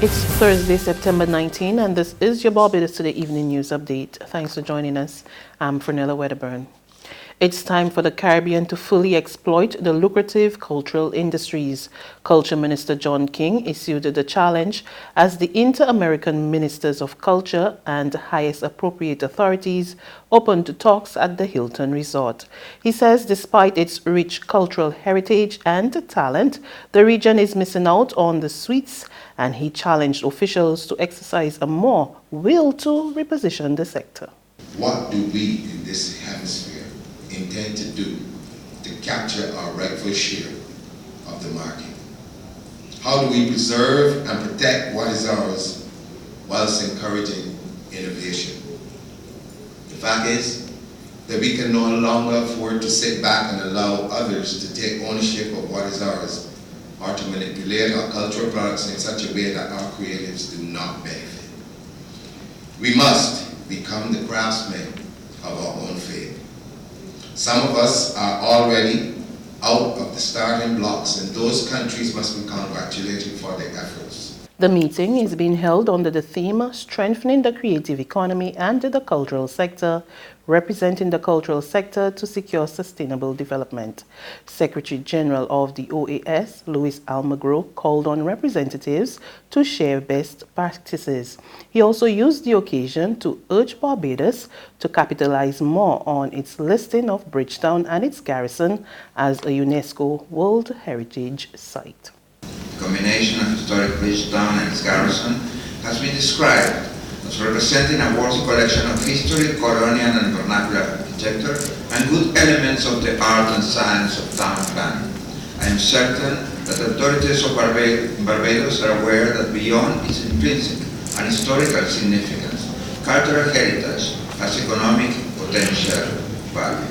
It's Thursday, September 19, and this is your Barbados Today Evening News Update. Thanks for joining us. I'm Fernella Wedderburn. It's time for the Caribbean to fully exploit the lucrative cultural industries. Culture Minister John King issued the challenge as the Inter-American Ministers of Culture and highest appropriate authorities opened talks at the Hilton Resort. He says despite its rich cultural heritage and talent, the region is missing out on the sweets, and he challenged officials to exercise a more will to reposition the sector. What do we in this hemisphere intend to do to capture our rightful share of the market? How do we preserve and protect what is ours whilst encouraging innovation? The fact is that we can no longer afford to sit back and allow others to take ownership of what is ours or to manipulate our cultural products in such a way that our creatives do not benefit. We must become the craftsmen of our own fate. Some of us are already out of the starting blocks, and those countries must be congratulated for their efforts. The meeting is being held under the theme Strengthening the Creative Economy and the Cultural Sector, representing the cultural sector to secure sustainable development. Secretary General of the OAS, Louis Almagro, called on representatives to share best practices. He also used the occasion to urge Barbados to capitalize more on its listing of Bridgetown and its garrison as a UNESCO World Heritage Site. The combination of historic Bridgetown and its garrison has been described as representing a worthy collection of history, colonial and vernacular architecture, and good elements of the art and science of town planning. I am certain that authorities of Barbados are aware that beyond its intrinsic and historical significance, cultural heritage has economic potential value.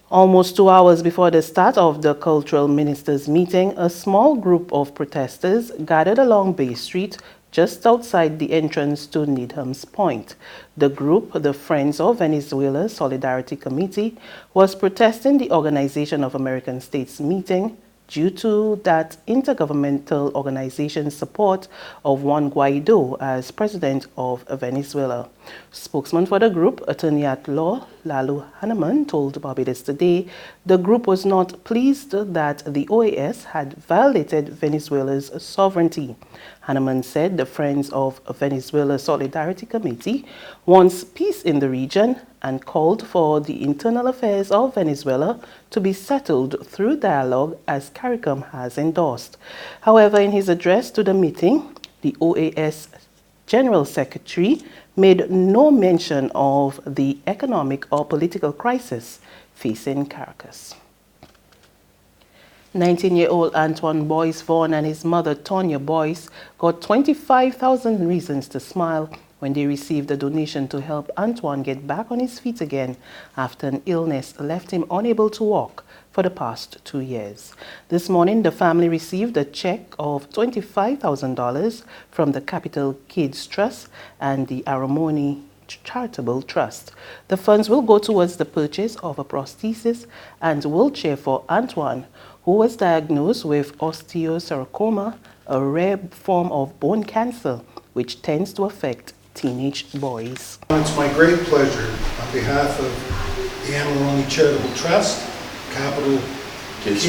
Almost 2 hours before the start of the Cultural Ministers' meeting, a small group of protesters gathered along Bay Street just outside the entrance to Needham's Point. The group, the Friends of Venezuela Solidarity Committee, was protesting the Organization of American States meeting due to that intergovernmental organization's support of Juan Guaido as president of Venezuela. Spokesman for the group, Attorney at Law Lalu Hanneman, told Barbados Today the group was not pleased that the OAS had violated Venezuela's sovereignty. Hanneman said the Friends of Venezuela Solidarity Committee wants peace in the region and called for the internal affairs of Venezuela to be settled through dialogue, as CARICOM has endorsed. However, in his address to the meeting, the OAS General Secretary made no mention of the economic or political crisis facing Caracas. 19-year-old Antoine Boyce Vaughan and his mother Tonya Boyce got 25,000 reasons to smile when they received a donation to help Antoine get back on his feet again after an illness left him unable to walk for the past 2 years. This morning, the family received a check of $25,000 from the Capital Kids Trust and the Aramoni Charitable Trust. The funds will go towards the purchase of a prosthesis and wheelchair for Antoine, who was diagnosed with osteosarcoma, a rare form of bone cancer which tends to affect teenage boys. It's my great pleasure on behalf of the Amarone Charitable Trust, Capital Kids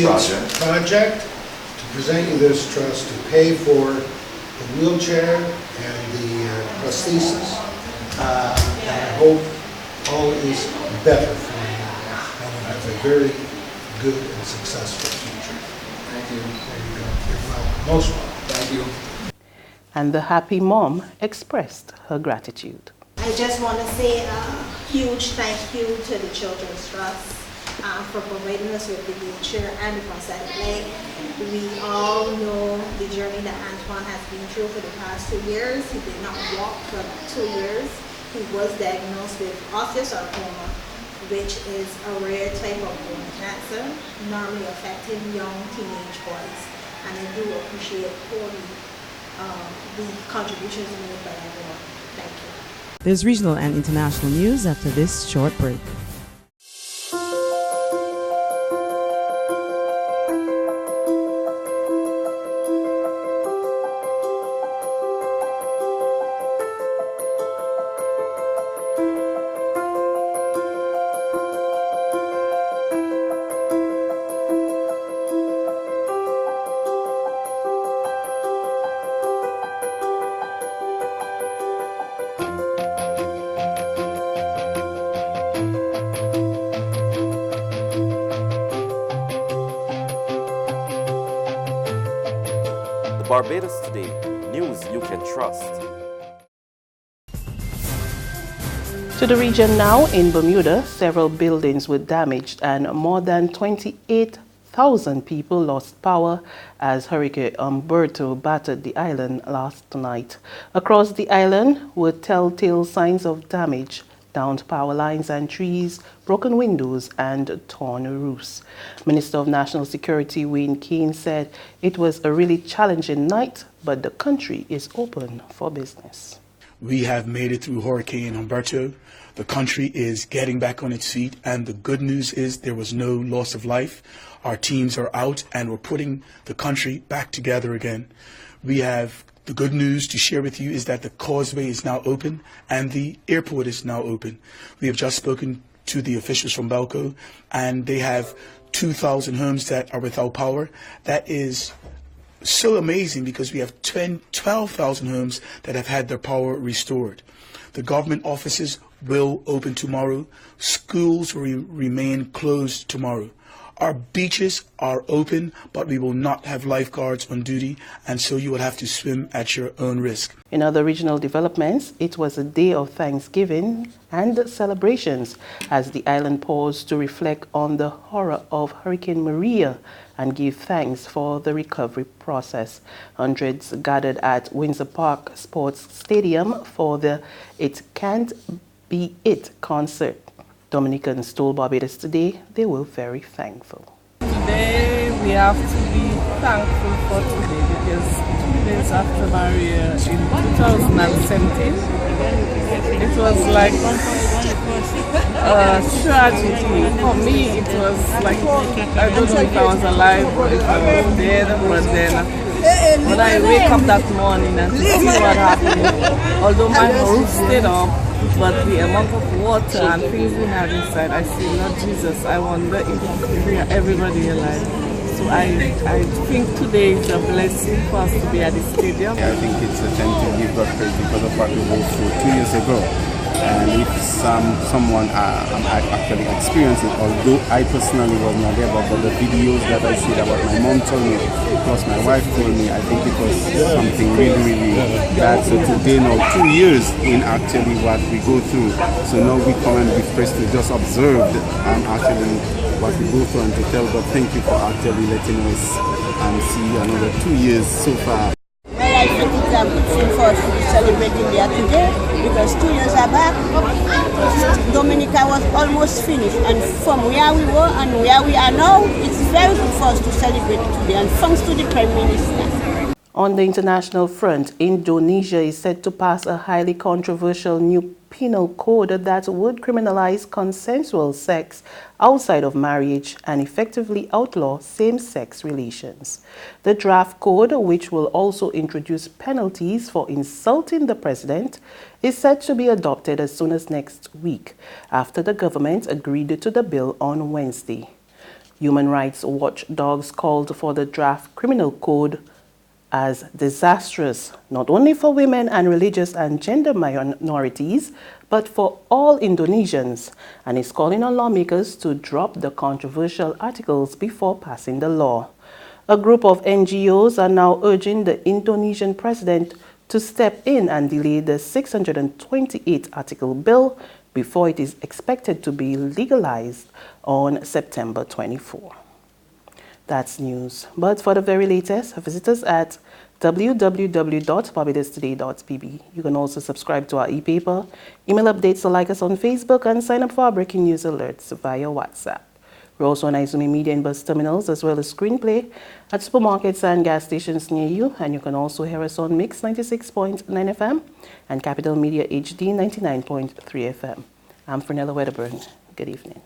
Project, to present you this trust to pay for the wheelchair and the prosthesis. And I hope all is better for you and you have a very good and successful future. Thank you. There you go. You're welcome. Most welcome. Thank you. And the happy mom expressed her gratitude. I just want to say a huge thank you to the Children's Trust for providing us with the wheelchair and the prosthetic leg. We all know the journey that Antoine has been through for the past 2 years. He did not walk for about 2 years. He was diagnosed with osteosarcoma, which is a rare type of bone cancer, normally affecting young teenage boys. And I do appreciate all the contributions made by everyone. Thank you. There's regional and international news after this short break. Barbados Today, news you can trust. To the region now, in Bermuda, several buildings were damaged and more than 28,000 people lost power as Hurricane Umberto battered the island last night. Across the island were telltale signs of damage: downed power lines and trees, broken windows and torn roofs. Minister of National Security Wayne Keane said it was a really challenging night, but the country is open for business. We have made it through Hurricane Umberto. The country is getting back on its feet, and the good news is there was no loss of life. Our teams are out and we're putting the country back together again. We have the good news to share with you is that the causeway is now open and the airport is now open. We have just spoken to the officials from Belco, and they have 2,000 homes that are without power. That is so amazing because we have 12,000 homes that have had their power restored. The government offices will open tomorrow. Schools will remain closed tomorrow. Our beaches are open, but we will not have lifeguards on duty, and so you will have to swim at your own risk. In other regional developments, it was a day of Thanksgiving and celebrations as the island paused to reflect on the horror of Hurricane Maria and give thanks for the recovery process. Hundreds gathered at Windsor Park Sports Stadium for the It Can't Be It concert. Dominicans told Barbados Today they were very thankful. Today we have to be thankful for today because 2 days after Maria in 2017, it was like a tragedy. For me, it was like, I don't know if I was alive or if I was dead, but then when I wake up that morning and to see what happened, although my roof stayed up, but the amount of water and things we had inside, I say, Lord Jesus, I wonder if we are everybody alive. So I think today is a blessing for us to be at the stadium. I think it's a time to give God praise because of what we went through 2 years ago. And if someone actually experienced it, although I personally was not there, but the videos that I see that what my mom told me, plus my wife told me, I think it was something really, really bad. So today now, 2 years in actually what we go through. So now we come and be first to just observe actually what we go through and to tell God thank you for actually letting us see another 2 years so far. I think it's a good thing for us to be celebrating there today because 2 years back, Dominica was almost finished, and from where we were and where we are now, it's very good for us to celebrate today, and thanks to the Prime Minister. On the international front, Indonesia is set to pass a highly controversial new penal code that would criminalize consensual sex outside of marriage and effectively outlaw same-sex relations. The draft code, which will also introduce penalties for insulting the president, is set to be adopted as soon as next week, after the government agreed to the bill on Wednesday. Human rights watchdogs called for the draft criminal code as disastrous, not only for women and religious and gender minorities, but for all Indonesians, and is calling on lawmakers to drop the controversial articles before passing the law. A group of NGOs are now urging the Indonesian president to step in and delay the 628-article bill before it is expected to be legalized on September 24. That's news. But for the very latest, visit us at www.barbadostoday.pb. You can also subscribe to our e-paper, email updates, or like us on Facebook, and sign up for our breaking news alerts via WhatsApp. We're also on Izumi Media and bus terminals, as well as screenplay at supermarkets and gas stations near you. And you can also hear us on Mix 96.9 FM and Capital Media HD 99.3 FM. I'm Fernella Wedderburn. Good evening.